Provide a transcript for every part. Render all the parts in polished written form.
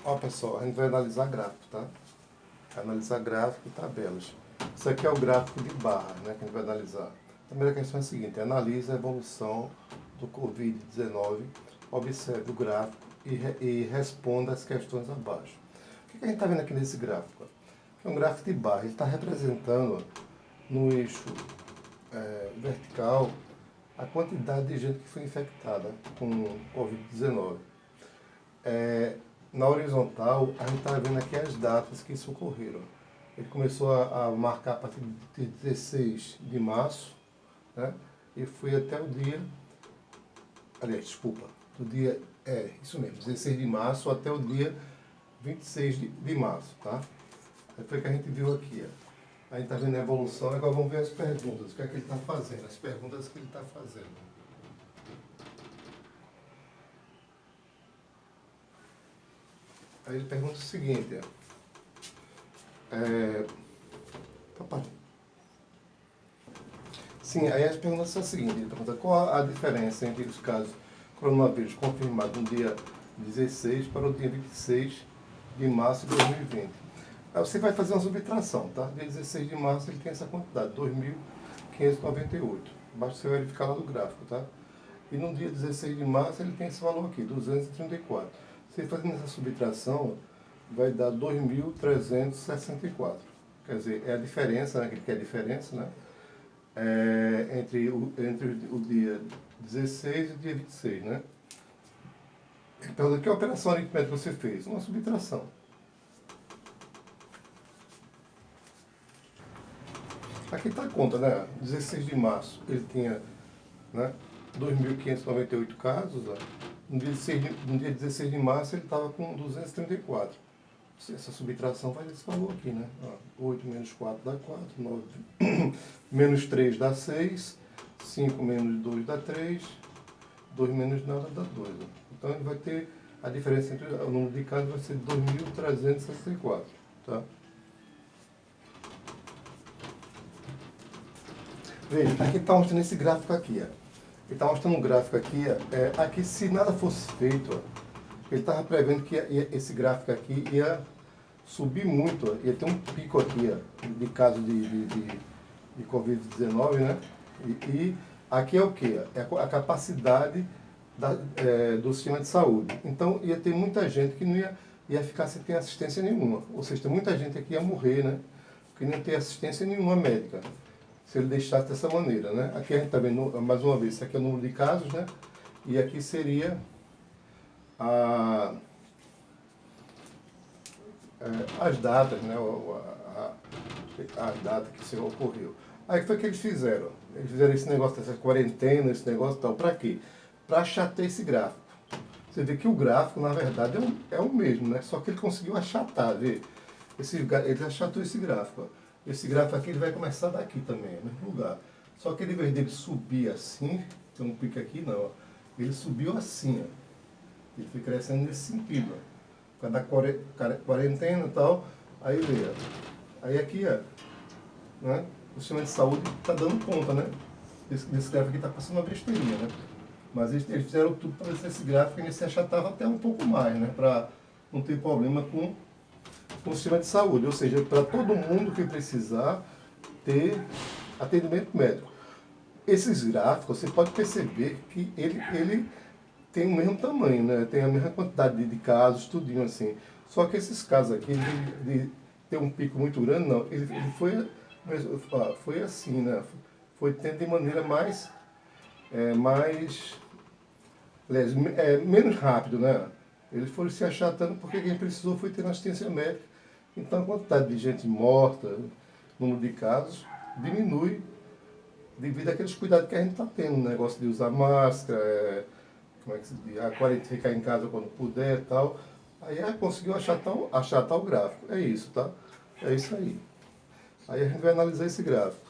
Ó, pessoal, a gente vai analisar gráfico, tá? Analisar gráfico e tabelas. Isso aqui é o gráfico de barra, né, que a gente vai analisar. A primeira questão é a seguinte: analise a evolução do Covid-19, observe o gráfico e responda as questões abaixo. O que a gente está vendo aqui nesse gráfico? É um gráfico de barra, ele está representando no eixo vertical a quantidade de gente que foi infectada com Covid-19. Na horizontal, a gente está vendo aqui as datas que isso ocorreram. Ele começou a marcar a partir de 16 de março, né? E foi até o dia, aliás, desculpa, do dia, isso mesmo, 16 de março até o dia 26 de março, tá? Aí foi que a gente viu aqui, ó. A gente está vendo a evolução, agora vamos ver as perguntas, o que é que ele está fazendo, as perguntas que ele está fazendo. Aí ele pergunta o seguinte, papai. Sim, aí as perguntas são as seguintes, ele pergunta qual a diferença entre os casos coronavírus confirmados no dia 16 para o dia 26 de março de 2020. Aí você vai fazer uma subtração, tá? Dia 16 de março ele tem essa quantidade, 2.598. Basta você verificar lá no gráfico, tá? E no dia 16 de março ele tem esse valor aqui, 234. Você fazendo essa subtração, vai dar 2.364. Quer dizer, é a diferença, né, que ele quer a diferença, né? Entre o dia 16 e o dia 26, né? Então, que operação aritmética você fez? Uma subtração. Aqui está a conta, né? 16 de março ele tinha, né, 2.598 casos. Ó. No dia 16 de março ele estava com 234. Essa subtração vai desse valor aqui, né? Ó, 8 menos 4 dá 4, 9 menos 3 dá 6, 5 menos 2 dá 3, 2 menos nada dá 2. Ó. Então ele vai ter a diferença entre o número de casos vai ser 2.364, tá? Veja, aqui está mostrando esse gráfico aqui, ó. Ele está mostrando um gráfico aqui, ó. Aqui se nada fosse feito, ó, ele estava prevendo que esse gráfico aqui ia subir muito, ó, ia ter um pico aqui, ó, de casos de Covid-19, né? E aqui é o que? É a capacidade do sistema de saúde. Então ia ter muita gente que não ia ficar sem ter assistência nenhuma. Ou seja, muita gente aqui ia morrer, né? Porque não ia ter assistência nenhuma médica, se ele deixasse dessa maneira, né? Aqui a gente está vendo, mais uma vez, isso aqui é o número de casos, né? E aqui seria as datas, né? A data que isso ocorreu. Aí o que foi que eles fizeram? Eles fizeram esse negócio dessa quarentena, esse negócio e tal. Para quê? Para achatar esse gráfico. Você vê que o gráfico, na verdade, é o mesmo, né? Só que ele conseguiu achatar, vê? Ele achatou esse gráfico, ó. Esse gráfico aqui ele vai começar daqui também, no mesmo lugar. Só que ele, em vez dele subir assim, tem um pico aqui não, ó. Ele subiu assim, ó. Ele foi crescendo nesse sentido, ó. Por causa da quarentena e tal. Aí vê, ó. Aí aqui, ó, né? O sistema de saúde está dando conta, né? Esse gráfico aqui está passando uma besteirinha, né? Mas eles fizeram tudo para ver se esse gráfico ele se achatava até um pouco mais, né? Para não ter problema com o sistema de saúde, ou seja, para todo mundo que precisar ter atendimento médico. Esses gráficos, você pode perceber que ele tem o mesmo tamanho, né? Tem a mesma quantidade de casos, tudinho assim. Só que esses casos aqui, de ter um pico muito grande, não. Ele foi assim, né? Foi tendo de maneira menos rápido, né? Eles foram se achatando porque quem precisou foi ter assistência médica. Então a quantidade de gente morta, número de casos, diminui devido àqueles cuidados que a gente está tendo, o negócio de usar máscara, como é que se diz, ficar em casa quando puder e tal. Aí conseguiu achatar o gráfico. É isso, tá? É isso aí. Aí a gente vai analisar esse gráfico.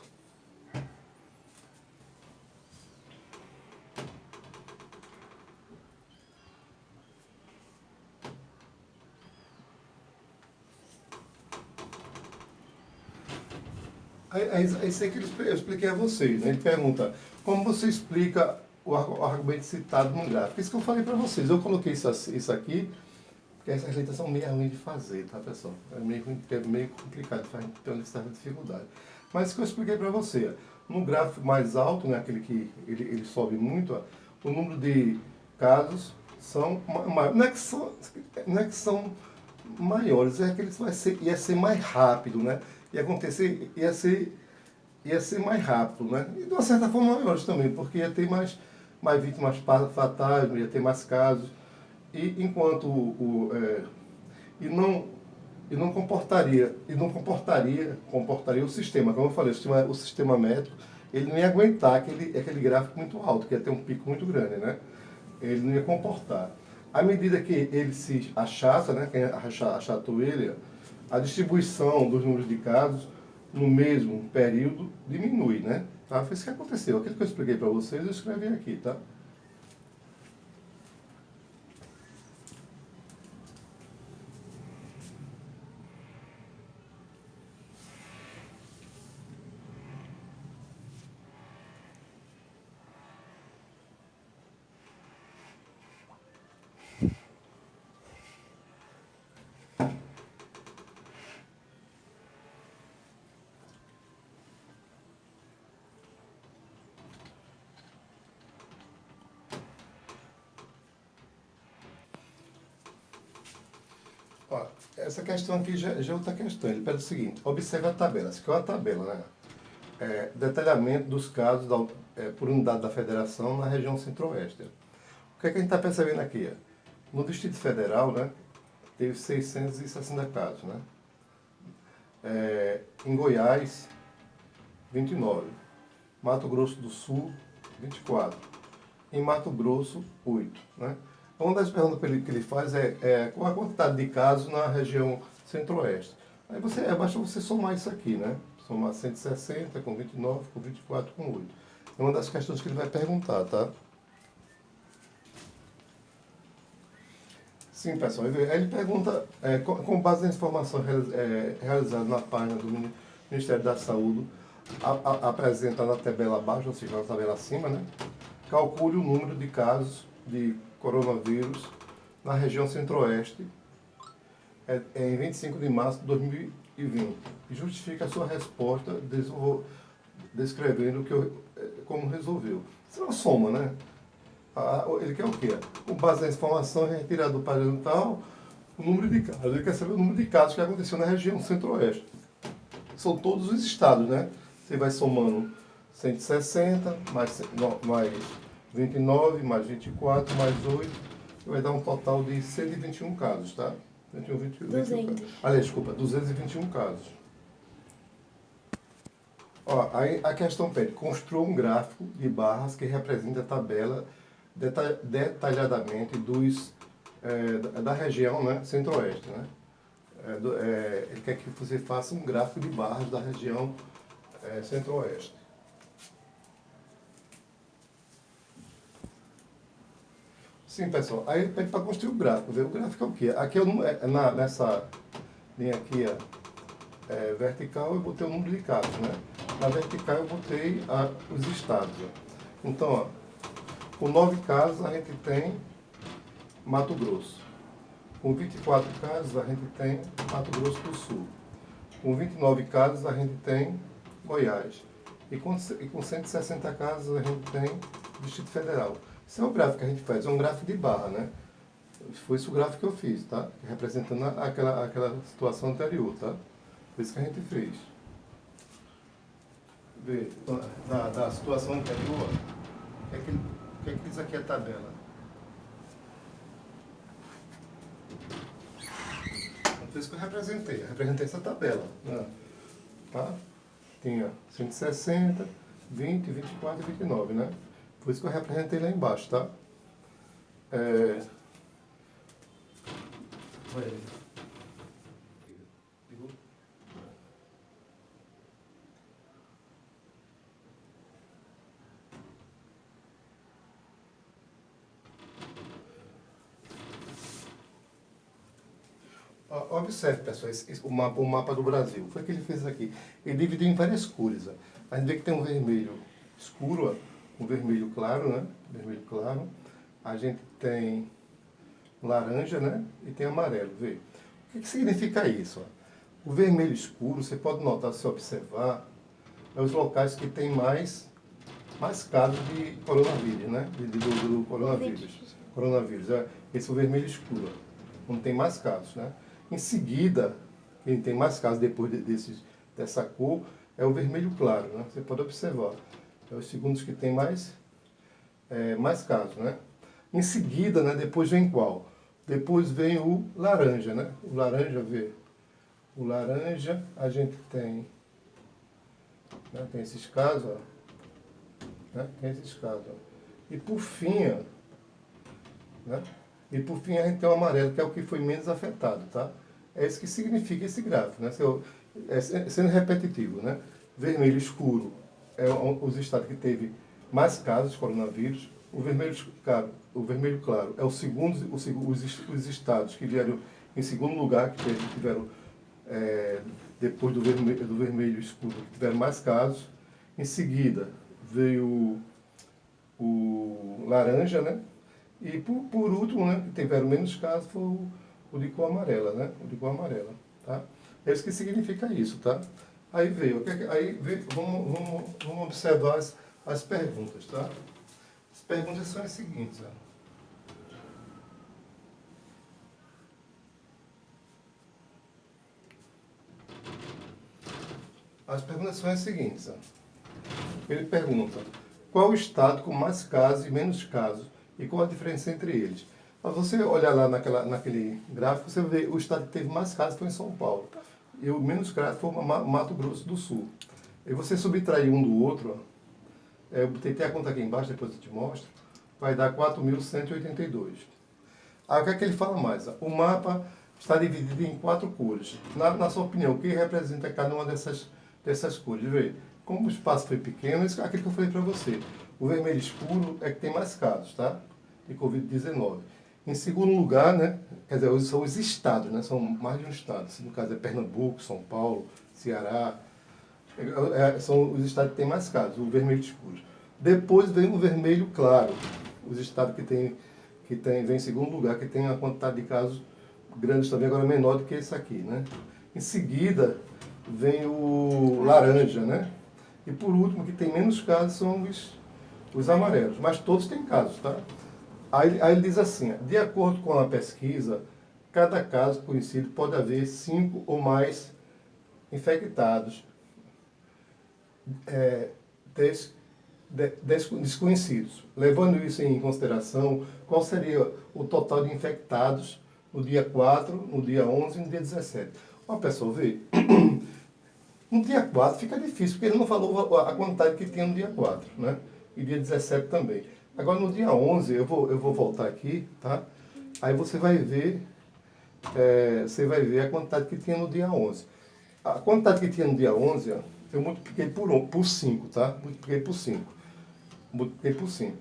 É isso aí que eu expliquei a vocês, né? Ele pergunta, como você explica o argumento citado no gráfico? Isso que eu falei para vocês. Eu coloquei isso aqui Porque essas letras são meio ruins de fazer, tá, pessoal? É meio complicado, faz ter uma certa dificuldade. Mas isso que eu expliquei para você, ó, no gráfico mais alto, né, aquele que ele sobe muito, ó, o número de casos são maiores. Não é que são maiores, é que eles ia ser mais rápido, né? Ia ser mais rápido, né? E de uma certa forma maiores também, porque ia ter mais vítimas fatais, ia ter mais casos. E enquanto comportaria o sistema, como eu falei, o sistema métrico, ele não ia aguentar aquele gráfico muito alto, que ia ter um pico muito grande, né? Ele não ia comportar. À medida que ele se achata, né, quem achatou ele, a distribuição dos números de casos no mesmo período diminui, né? Tá? Foi isso que aconteceu. Aquilo que eu expliquei para vocês, eu escrevi aqui, tá? Ó, essa questão aqui já é outra questão. Ele pede o seguinte, observe a tabela. Essa aqui é uma tabela, né? Detalhamento dos casos por unidade da federação na região centro-oeste. O que é que a gente está percebendo aqui? Ó? No Distrito Federal, né, teve 660 casos. Né? Em Goiás, 29. Mato Grosso do Sul, 24. Em Mato Grosso, 8. Né? Uma das perguntas que ele faz qual a quantidade de casos na região centro-oeste. Aí basta você somar isso aqui, né? Somar 160 com 29, com 24, com 8. É uma das questões que ele vai perguntar, tá? Sim, pessoal. Aí ele pergunta, com base na informação realizada na página do Ministério da Saúde, apresenta na tabela abaixo, ou seja, na tabela acima, né? Calcule o número de casos de coronavírus na região centro-oeste em 25 de março de 2020. E justifica a sua resposta descrevendo como resolveu. Isso é uma soma, né? Ele quer o quê? Com base na informação retirada do padrão tal, o número de casos. Ele quer saber o número de casos que aconteceu na região centro-oeste. São todos os estados, né? Você vai somando 160, mais 29, mais 24, mais 8, vai dar um total de 121 casos, tá? 21 casos. Aliás, desculpa, 221 casos. Ó, aí a questão pede, construa um gráfico de barras que representa a tabela detalhadamente da região, né, centro-oeste. Né? Ele quer que você faça um gráfico de barras da região centro-oeste. Sim, pessoal. Aí ele pede para construir o gráfico. O gráfico é o quê? Aqui nessa linha aqui vertical eu botei o número de casos, né? Na vertical eu botei os estados. Ó. Então, ó, com 9 casos a gente tem Mato Grosso. Com 24 casos a gente tem Mato Grosso do Sul. Com 29 casos a gente tem Goiás. E com 160 casos a gente tem Distrito Federal. Esse é o gráfico que a gente faz, é um gráfico de barra, né? Foi esse o gráfico que eu fiz, tá? Representando aquela situação anterior, tá? Foi isso que a gente fez. Vê, da situação anterior, o que é que diz aqui a tabela? Foi isso que eu representei essa tabela. Né? Tá? Tinha 160, 20, 24 e 29, né? Por isso que eu representei lá embaixo, tá? Observe, pessoal, o mapa do Brasil. Foi o que ele fez aqui. Ele dividiu em várias cores. Ó. A gente vê que tem um vermelho escuro, ó, um vermelho claro, né? Vermelho claro. A gente tem laranja, né? E tem amarelo, vê. O que significa isso? Ó? O vermelho escuro, você pode notar, se observar, é os locais que tem mais casos de coronavírus, né? Do coronavírus. Esse é o vermelho escuro, onde tem mais casos, né? Em seguida, quem tem mais casos depois dessa cor é o vermelho claro, né? Você pode observar. É os segundos que tem mais casos, né? Em seguida, né, depois vem qual? Depois vem o laranja, né? O laranja, vê. O laranja, a gente tem, né, tem esses casos, ó. Né? Tem esses casos, ó. E por fim, ó, né? E por fim a gente tem o amarelo, que é o que foi menos afetado, tá? É isso que significa esse gráfico, né? Sendo repetitivo, né? Vermelho escuro é os estados que teve mais casos de coronavírus. O vermelho claro é os estados que vieram em segundo lugar, que tiveram, depois do vermelho escuro, que tiveram mais casos. Em seguida veio o laranja, né? E por último, né, que tiveram menos casos, foi o de cor amarela, né? O de cor amarela, tá? É isso que significa isso, tá? Aí vamos observar as perguntas, tá? As perguntas são as seguintes, ó. As perguntas são as seguintes, ó. Ele pergunta, qual o estado com mais casos e menos casos e qual a diferença entre eles? Para você olhar lá naquele gráfico, você vê o estado que teve mais casos foi em São Paulo. E o menos casos foi Mato Grosso do Sul. E você subtrair um do outro, ó, eu tentei a conta aqui embaixo, depois eu te mostro, vai dar 4.182. Aí o que é que ele fala mais? O mapa está dividido em 4 cores. Na sua opinião, o que representa cada uma dessas cores? Vê, como o espaço foi pequeno, isso é aquilo que eu falei para você. O vermelho escuro é que tem mais casos, tá? De Covid-19. Em segundo lugar, né? Quer dizer, são os estados, né? São mais de um estado. No caso é Pernambuco, São Paulo, Ceará. São os estados que têm mais casos, o vermelho escuro. Depois vem o vermelho claro, os estados vem em segundo lugar, que tem uma quantidade de casos grandes também, agora menor do que esse aqui, né? Em seguida vem o laranja, né? E por último, que tem menos casos, são os amarelos. Mas todos têm casos, tá? Aí ele diz assim, de acordo com a pesquisa, cada caso conhecido pode haver 5 ou mais infectados desconhecidos. Levando isso em consideração, qual seria o total de infectados no dia 4, no dia 11 e no dia 17? Uma pessoa vê, no dia 4 fica difícil, porque ele não falou a quantidade que tinha no dia 4, né? E dia 17 também. Agora no dia 11, eu vou voltar aqui, tá? Aí você vai ver a quantidade que tinha no dia 11. A quantidade que tinha no dia 11, ó, eu multipliquei por 5, tá? Multipliquei por 5. Multipliquei por 5.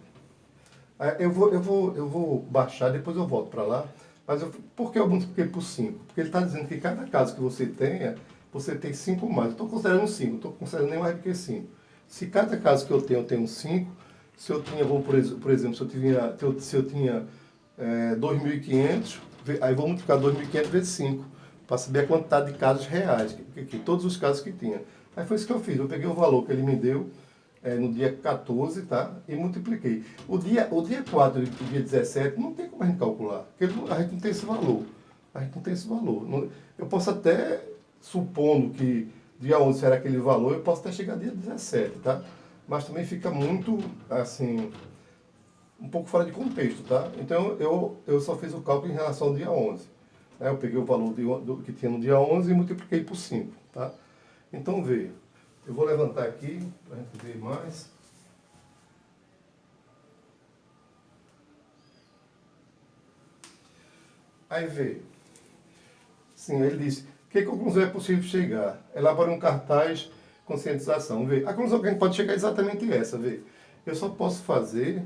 Eu vou baixar, depois eu volto para lá. Mas por que eu multipliquei por 5? Porque ele está dizendo que cada caso que você tenha, você tem 5 mais. Eu estou considerando 5, não estou considerando nem mais do que 5. Se cada caso que eu tenho 5, se eu tinha, por exemplo, se eu tinha 2.500, aí vou multiplicar 2.500 vezes 5, para saber a quantidade de casos reais, todos os casos que tinha. Aí foi isso que eu fiz, eu peguei o valor que ele me deu, no dia 14, tá? E multipliquei. O dia 4 e o dia 17 não tem como a gente calcular, porque a gente não tem esse valor. A gente não tem esse valor. Eu posso até, supondo que dia 11 será aquele valor, eu posso até chegar dia 17, tá? Mas também fica muito, assim, um pouco fora de contexto, tá? Então eu só fiz o cálculo em relação ao dia 11. Né? Eu peguei o valor que tinha no dia 11 e multipliquei por 5, tá? Então veja, eu vou levantar aqui para a gente ver mais. Aí vê, sim, ele diz, que conclusão é possível chegar? Elabora um cartaz, conscientização. Vê, a conclusão que a gente pode chegar é exatamente essa, vê. Eu só posso fazer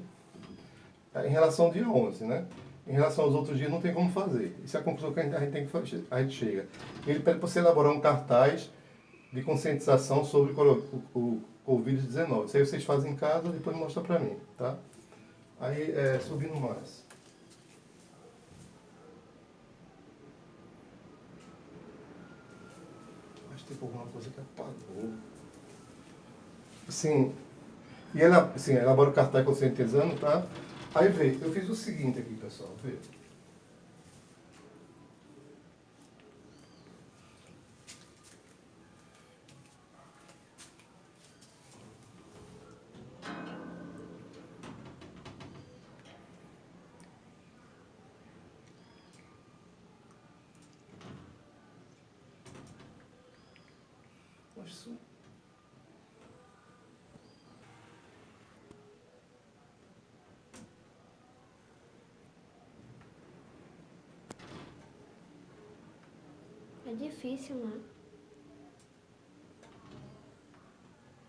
em relação ao dia 11, né? Em relação aos outros dias não tem como fazer. Isso é a conclusão que a gente tem que fazer, a gente chega. Ele pede para você elaborar um cartaz de conscientização sobre o Covid-19. Isso aí vocês fazem em casa, depois mostra para mim, tá? Aí, subindo mais. tipo alguma coisa que apagou. Assim, e ela, assim, elabora o cartaz conscientizando, tá? Aí vê, eu fiz o seguinte aqui, pessoal, vê. Nossa. É difícil, né?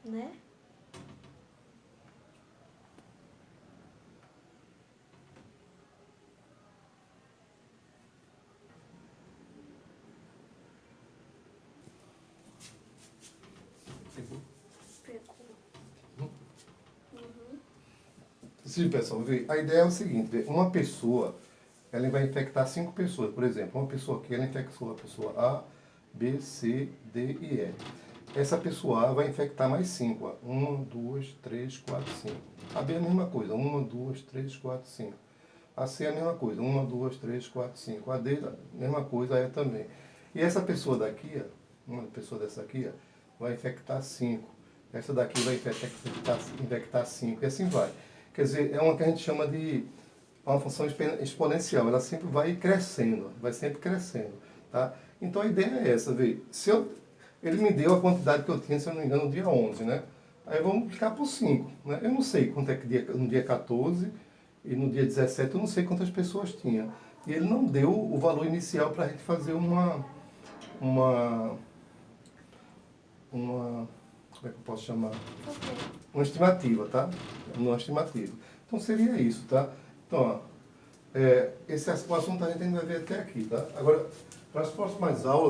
Né? Pegou. Sim, pessoal, vê, a ideia é o seguinte, vê, uma pessoa, ela vai infectar 5 pessoas, por exemplo, uma pessoa aqui, ela infectou a pessoa A, B, C, D e E. Essa pessoa A vai infectar mais 5, ó. 1, 2, 3, 4, 5. A B é a mesma coisa, 1, 2, 3, 4, 5. A C é a mesma coisa, 1, 2, 3, 4, 5. A D, a mesma coisa, a E também. E essa pessoa daqui, ó, uma pessoa dessa aqui, ó, vai infectar 5. Essa daqui vai infectar 5, e assim vai. Quer dizer, é uma que a gente chama de uma função exponencial, ela sempre vai crescendo, vai sempre crescendo, tá? Então a ideia é essa, vê, se eu, ele me deu a quantidade que eu tinha, se eu não me engano, no dia 11, né? Aí vamos multiplicar por 5, né? Eu não sei quanto é que no dia 14 e no dia 17 eu não sei quantas pessoas tinha. E ele não deu o valor inicial para a gente fazer uma, como é que eu posso chamar? Uma estimativa, tá? Uma estimativa. Então seria isso, tá? Então, ó, esse assunto a gente ainda vai ver até aqui, tá? Agora, para as próximas aulas,